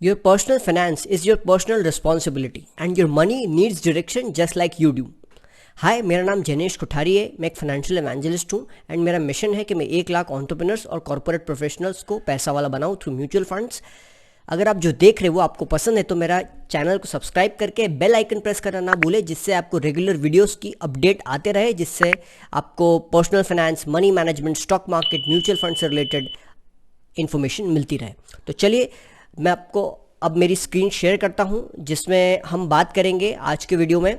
Your personal finance is your personal responsibility and your money needs direction just like you do. हाय, मेरा नाम जनेश कोठारी है। मैं एक financial evangelist हूँ एंड मेरा मिशन है कि मैं 1 लाख एंटरप्रेन्योर्स और कॉर्पोरेट प्रोफेशनल्स को पैसा वाला बनाऊँ थ्रू म्यूचुअल फंड्स। अगर आप जो देख रहे हो वो आपको पसंद है तो मेरा चैनल को सब्सक्राइब करके बेल आइकन प्रेस करना ना भूले, जिससे आपको रेगुलर वीडियोस की अपडेट आते रहे, जिससे आपको personal finance, money management, stock market, mutual fund से रिलेटेड इन्फॉर्मेशन मिलती रहे। तो चलिए मैं आपको अब मेरी स्क्रीन शेयर करता हूँ, जिसमें हम बात करेंगे आज के वीडियो में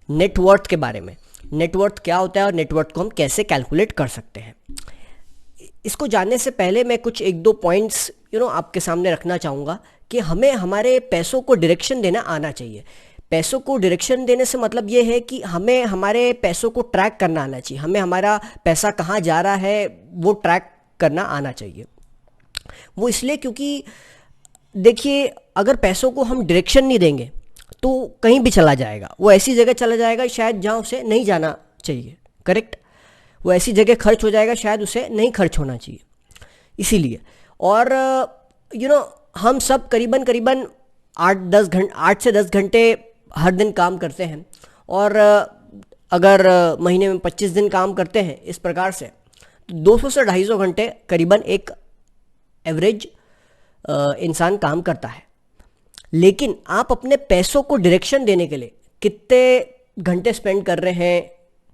नेटवर्थ के बारे में। नेटवर्थ क्या होता है और नेटवर्थ को हम कैसे कैलकुलेट कर सकते हैं। इसको जानने से पहले मैं कुछ एक दो पॉइंट्स आपके सामने रखना चाहूँगा कि हमें हमारे पैसों को डायरेक्शन देना आना चाहिए। पैसों को डायरेक्शन देने से मतलब ये है कि हमें हमारे पैसों को ट्रैक करना आना चाहिए। हमें हमारा पैसा कहाँ जा रहा है वो ट्रैक करना आना चाहिए। वो इसलिए क्योंकि देखिए, अगर पैसों को हम डायरेक्शन नहीं देंगे तो कहीं भी चला जाएगा। वो ऐसी जगह चला जाएगा शायद जहाँ उसे नहीं जाना चाहिए, करेक्ट। वो ऐसी जगह खर्च हो जाएगा शायद उसे नहीं खर्च होना चाहिए। इसीलिए और हम सब करीबन 8 से 10 घंटे हर दिन काम करते हैं, और अगर महीने में 25 दिन काम करते हैं इस प्रकार से, तो 200 से 250 घंटे करीबन एक एवरेज इंसान काम करता है। लेकिन आप अपने पैसों को डायरेक्शन देने के लिए कितने घंटे स्पेंड कर रहे हैं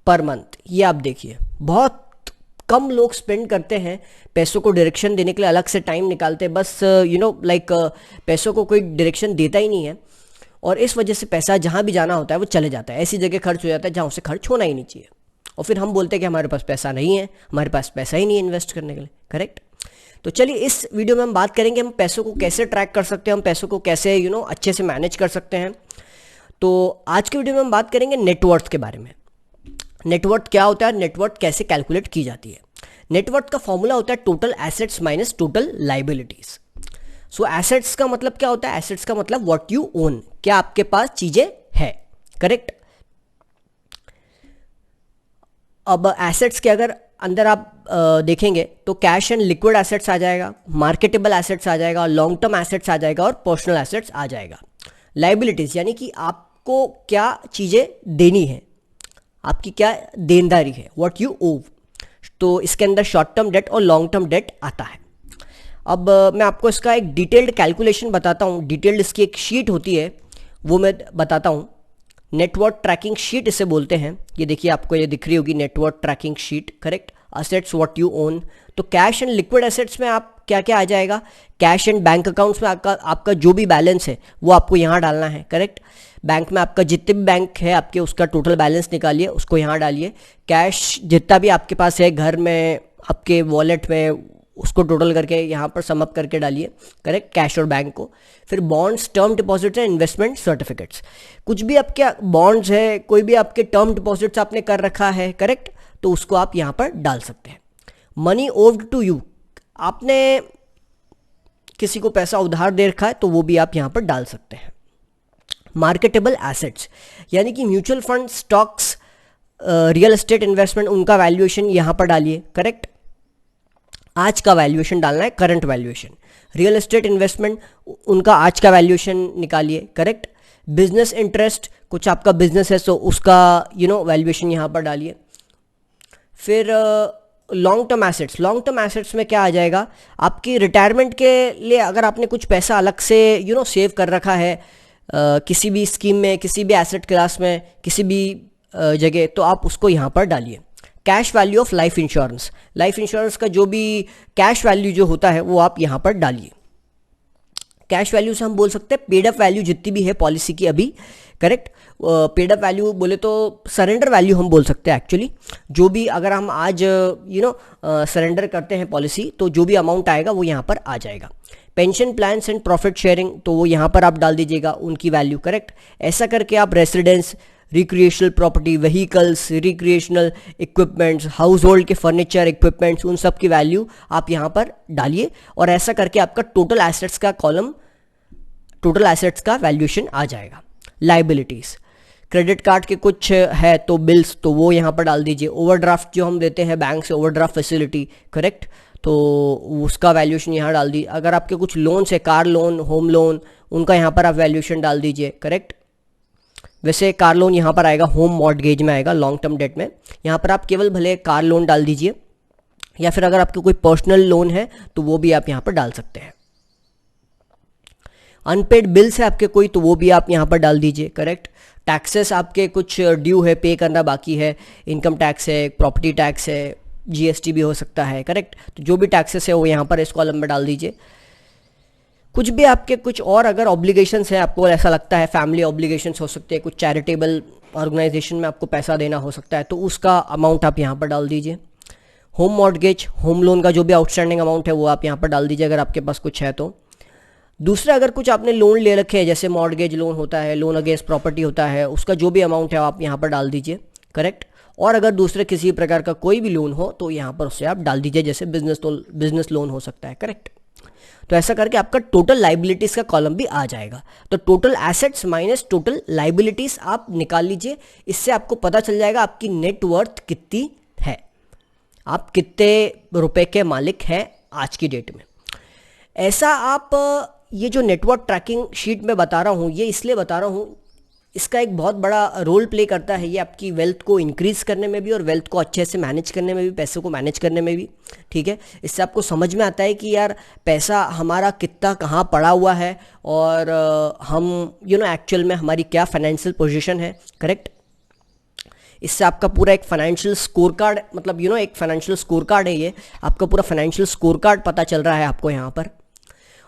पर मंथ, ये आप देखिए। बहुत कम लोग स्पेंड करते हैं पैसों को डायरेक्शन देने के लिए, अलग से टाइम निकालते हैं। बस पैसों को कोई डायरेक्शन देता ही नहीं है, और इस वजह से पैसा जहाँ भी जाना होता है वो चले जाता है, ऐसी जगह खर्च हो जाता है जहाँ उसे खर्च होना ही नहीं चाहिए। और फिर हम बोलते हैं कि हमारे पास पैसा नहीं है, हमारे पास पैसा ही नहीं है इन्वेस्ट करने के लिए, करेक्ट। तो चलिए इस वीडियो में हम बात करेंगे हम पैसों को कैसे ट्रैक कर सकते हैं, हम पैसों को कैसे अच्छे से मैनेज कर सकते हैं। तो आज के वीडियो में हम बात करेंगे नेटवर्थ के बारे में। नेटवर्थ क्या होता है, नेटवर्थ कैसे कैलकुलेट की जाती है। नेटवर्थ का फॉर्मूला होता है total assets minus total liabilities. So assets का मतलब क्या होता है, एसेट्स का मतलब व्हाट यू ओन, क्या आपके पास चीजें है, करेक्ट। अब एसेट्स के अगर अंदर आप देखेंगे तो कैश एंड लिक्विड एसेट्स आ जाएगा, मार्केटेबल एसेट्स आ जाएगा, लॉन्ग टर्म एसेट्स आ जाएगा और पर्सनल एसेट्स आ जाएगा। लाइबिलिटीज यानी कि आपको क्या चीज़ें देनी है, आपकी क्या देनदारी है, व्हाट यू ओव। तो इसके अंदर शॉर्ट टर्म डेट और लॉन्ग टर्म डेट आता है। अब मैं आपको इसका एक डिटेल्ड कैलकुलेशन बताता हूँ। डिटेल्ड इसकी एक शीट होती है, वो मैं बताता हूँ। नेटवर्थ ट्रैकिंग शीट इसे बोलते हैं। ये देखिए, आपको ये दिख रही होगी net worth tracking sheet, correct. Assets what you own, तो कैश एंड लिक्विड एसेट्स में आप क्या क्या आ जाएगा, कैश एंड बैंक अकाउंट्स में आपका जो भी बैलेंस है वो आपको यहाँ डालना है, करेक्ट। बैंक में आपका जितने भी बैंक है आपके, उसका टोटल बैलेंस निकालिए, उसको यहाँ डालिए। कैश जितना भी आपके पास है घर में, आपके वॉलेट में, उसको टोटल करके यहाँ पर समअप करके डालिए, करेक्ट, कैश और बैंक को। फिर bonds, term deposits and investment certificates. कुछ भी आपके बॉन्ड्स है, कोई भी आपके टर्म डिपॉजिट्स आपने कर रखा है, करेक्ट, तो उसको आप यहाँ पर डाल सकते हैं। मनी ओव्ड टू यू, आपने किसी को पैसा उधार दे रखा है तो वो भी आप यहाँ पर डाल सकते हैं। मार्केटेबल एसेट्स यानी कि mutual fund, stocks, real estate investment, उनका वैल्यूएशन यहाँ पर डालिए, करेक्ट। आज का वैल्यूएशन डालना है, current valuation. Real estate investment, उनका आज का वैल्यूएशन निकालिए, करेक्ट। बिजनेस इंटरेस्ट, कुछ आपका बिजनेस है तो उसका वैल्यूएशन यहाँ पर डालिए। फिर long term assets, long term assets में क्या आ जाएगा, आपकी रिटायरमेंट के लिए अगर आपने कुछ पैसा अलग से सेव कर रखा है किसी भी स्कीम में, किसी भी एसेट क्लास में, किसी भी जगह, तो आप उसको यहाँ पर डालिए। Cash value of life insurance, life insurance का जो भी कैश वैल्यू जो होता है वो आप यहाँ पर डालिए। कैश वैल्यू से हम बोल सकते हैं पेड अप वैल्यू जितनी भी है पॉलिसी की अभी, करेक्ट। पेड अप वैल्यू बोले तो सरेंडर वैल्यू हम बोल सकते हैं एक्चुअली। जो भी अगर हम आज सरेंडर करते हैं पॉलिसी, तो जो भी अमाउंट आएगा वो यहाँ पर आ जाएगा। Pension plans and profit sharing, तो वो यहाँ पर आप डाल दीजिएगा उनकी वैल्यू, करेक्ट। ऐसा करके आप residence, recreational property, vehicles, recreational equipments, house hold के फर्नीचर, इक्विपमेंट्स, उन सब की वैल्यू आप यहाँ पर डालिए, और ऐसा करके आपका टोटल एसेट्स का कॉलम, टोटल एसेट्स का वैल्यूएशन आ जाएगा। लाइबिलिटीज, क्रेडिट कार्ड के कुछ है तो बिल्स, तो वो यहाँ पर डाल दीजिए। ओवरड्राफ्ट जो हम देते हैं बैंक से, ओवरड्राफ्ट फैसिलिटी, करेक्ट, तो उसका वैल्यूएशन यहाँ डाल दी। अगर आपके कुछ लोन्स है, कार लोन, होम लोन, उनका यहाँ पर आप वैल्यूएशन डाल दीजिए, करेक्ट। वैसे कार लोन यहाँ पर आएगा, होम मॉर्टगेज में आएगा, लॉन्ग टर्म डेट में। यहाँ पर आप केवल भले कार लोन डाल दीजिए, या फिर अगर आपके कोई पर्सनल लोन है तो वो भी आप यहाँ पर डाल सकते हैं। अनपेड बिल्स है आपके कोई, तो वो भी आप यहाँ पर डाल दीजिए, करेक्ट। टैक्सेस आपके कुछ ड्यू है, पे करना बाकी है, इनकम टैक्स है, प्रॉपर्टी टैक्स है, जीएसटी भी हो सकता है, करेक्ट। तो जो भी टैक्सेस है वो यहाँ पर इस कॉलम में डाल दीजिए। कुछ भी आपके कुछ और अगर ऑब्लिगेशंस हैं, आपको ऐसा लगता है फैमिली ऑब्लिगेशंस हो सकते हैं, कुछ चैरिटेबल ऑर्गेनाइजेशन में आपको पैसा देना हो सकता है, तो उसका अमाउंट आप यहाँ पर डाल दीजिए। होम मॉर्टगेज, होम लोन का जो भी आउटस्टैंडिंग अमाउंट है वो आप यहाँ पर डाल दीजिए अगर आपके पास कुछ है तो। दूसरा, अगर कुछ आपने लोन ले रखे हैं, जैसे मॉर्टगेज लोन होता है, लोन अगेंस्ट प्रॉपर्टी होता है, उसका जो भी अमाउंट है आप यहाँ पर डाल दीजिए, करेक्ट। और अगर दूसरे किसी प्रकार का कोई भी लोन हो तो यहाँ पर उससे आप डाल दीजिए, जैसे बिजनेस लोन हो सकता है, करेक्ट। तो ऐसा करके आपका टोटल लाइबिलिटीज़ का कॉलम भी आ जाएगा। तो total assets minus total liabilities आप निकाल लीजिए, इससे आपको पता चल जाएगा आपकी नेटवर्थ कितनी है, आप कितने रुपए के मालिक हैं आज की डेट में। ऐसा आप ये जो नेटवर्क ट्रैकिंग शीट में बता रहा हूँ, ये इसलिए बता रहा हूँ, इसका एक बहुत बड़ा रोल प्ले करता है ये आपकी वेल्थ को इंक्रीज़ करने में भी, और वेल्थ को अच्छे से मैनेज करने में भी, पैसों को मैनेज करने में भी, ठीक है। इससे आपको समझ में आता है कि यार पैसा हमारा कितना कहाँ पड़ा हुआ है, और हम एक्चुअल में हमारी क्या फाइनेंशियल पोजीशन है, करेक्ट। इससे आपका पूरा एक फाइनेंशियल स्कोर कार्ड, मतलब एक फाइनेंशियल स्कोर कार्ड है ये, आपका पूरा फाइनेंशियल स्कोर कार्ड पता चल रहा है आपको यहाँ पर।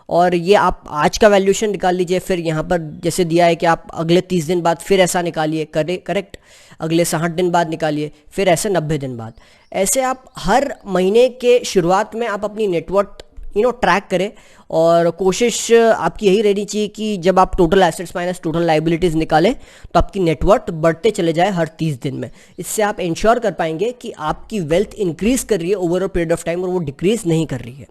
और ये आप आज का वैल्यूएशन निकाल लीजिए, फिर यहाँ पर जैसे दिया है कि आप अगले 30 दिन बाद फिर ऐसा निकालिए, करेक्ट। अगले 60 दिन बाद निकालिए, फिर ऐसे 90 दिन बाद। ऐसे आप हर महीने के शुरुआत में आप अपनी नेटवर्थ ट्रैक करें, और कोशिश आपकी यही रहनी चाहिए कि जब आप total assets minus total liabilities निकालें तो आपकी नेटवर्थ बढ़ते चले जाए हर 30 दिन में। इससे आप इंश्योर कर पाएंगे कि आपकी वेल्थ इंक्रीज़ कर रही है over a period of time, और वो डिक्रीज़ नहीं कर रही है।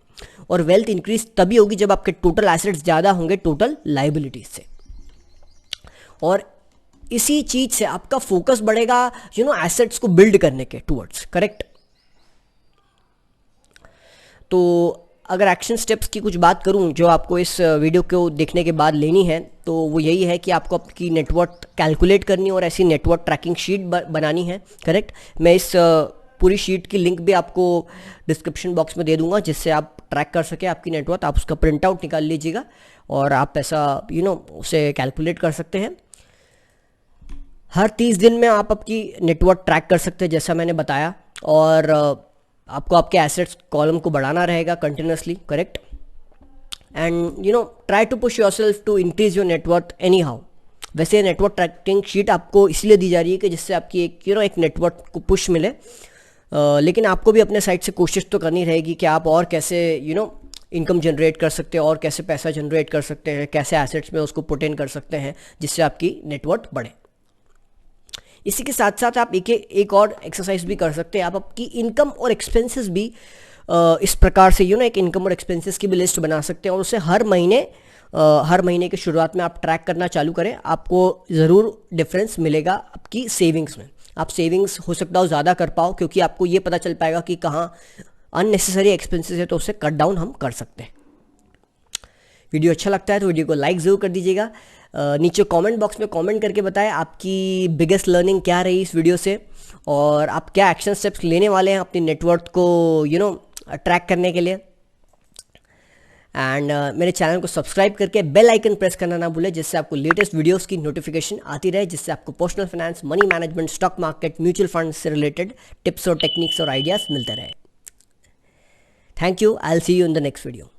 और वेल्थ इंक्रीज तभी होगी जब आपके टोटल एसेट्स ज़्यादा होंगे टोटल लाइबिलिटीज से, और इसी चीज से आपका फोकस बढ़ेगा एसेट्स को बिल्ड करने के टुवर्ड्स, करेक्ट। तो अगर एक्शन स्टेप्स की कुछ बात करूं जो आपको इस वीडियो को देखने के बाद लेनी है, तो वो यही है कि आपको आपकी नेटवर्थ कैलकुलेट करनी है और ऐसी नेटवर्थ ट्रैकिंग शीट बनानी है, करेक्ट। मैं इस पूरी शीट की लिंक भी आपको डिस्क्रिप्शन बॉक्स में दे दूंगा, जिससे आप ट्रैक कर सके आपकी नेटवर्थ। आप उसका प्रिंट आउट निकाल लीजिएगा और आप ऐसा उसे कैलकुलेट कर सकते हैं। हर 30 दिन में आप आपकी नेटवर्थ ट्रैक कर सकते हैं जैसा मैंने बताया, और आपको आपके एसेट्स कॉलम को बढ़ाना रहेगा continuously, correct. And try to push yourself to increase your net worth anyhow. वैसे नेटवर्थ ट्रैकिंग शीट आपको इसलिए दी जा रही है कि जिससे आपकी एक नेटवर्थ को पुश मिले, लेकिन आपको भी अपने साइड से कोशिश तो करनी रहेगी कि आप और कैसे इनकम जनरेट कर सकते हैं, और कैसे पैसा जनरेट कर सकते हैं, कैसे एसेट्स में उसको पुट इन कर सकते हैं जिससे आपकी नेटवर्थ बढ़े। इसी के साथ साथ आप एक और एक्सरसाइज भी कर सकते हैं। आप आपकी इनकम और एक्सपेंसेस भी इस प्रकार से एक इनकम और एक्सपेंसेस की भी लिस्ट बना सकते हैं, और उसे हर महीने के शुरुआत में आप ट्रैक करना चालू करें। आपको ज़रूर डिफरेंस मिलेगा आपकी सेविंग्स में। आप सेविंग्स हो सकता हो ज़्यादा कर पाओ, क्योंकि आपको ये पता चल पाएगा कि कहाँ अननेसेसरी एक्सपेंसेस है, तो उसे कट डाउन हम कर सकते हैं। वीडियो अच्छा लगता है तो वीडियो को लाइक ज़रूर कर दीजिएगा। नीचे कमेंट बॉक्स में कमेंट करके बताएं आपकी बिगेस्ट लर्निंग क्या रही इस वीडियो से, और आप क्या एक्शन स्टेप्स लेने वाले हैं अपनी नेटवर्थ को ट्रैक करने के लिए। एंड मेरे चैनल को सब्सक्राइब करके बेल आइकन प्रेस करना ना भूलें, जिससे आपको लेटेस्ट वीडियोस की नोटिफिकेशन आती रहे, जिससे आपको personal finance, money management, stock market, mutual fund से रिलेटेड टिप्स और टेक्निक्स और आइडियाज़ मिलते रहे। Thank you. I will see you in the next video.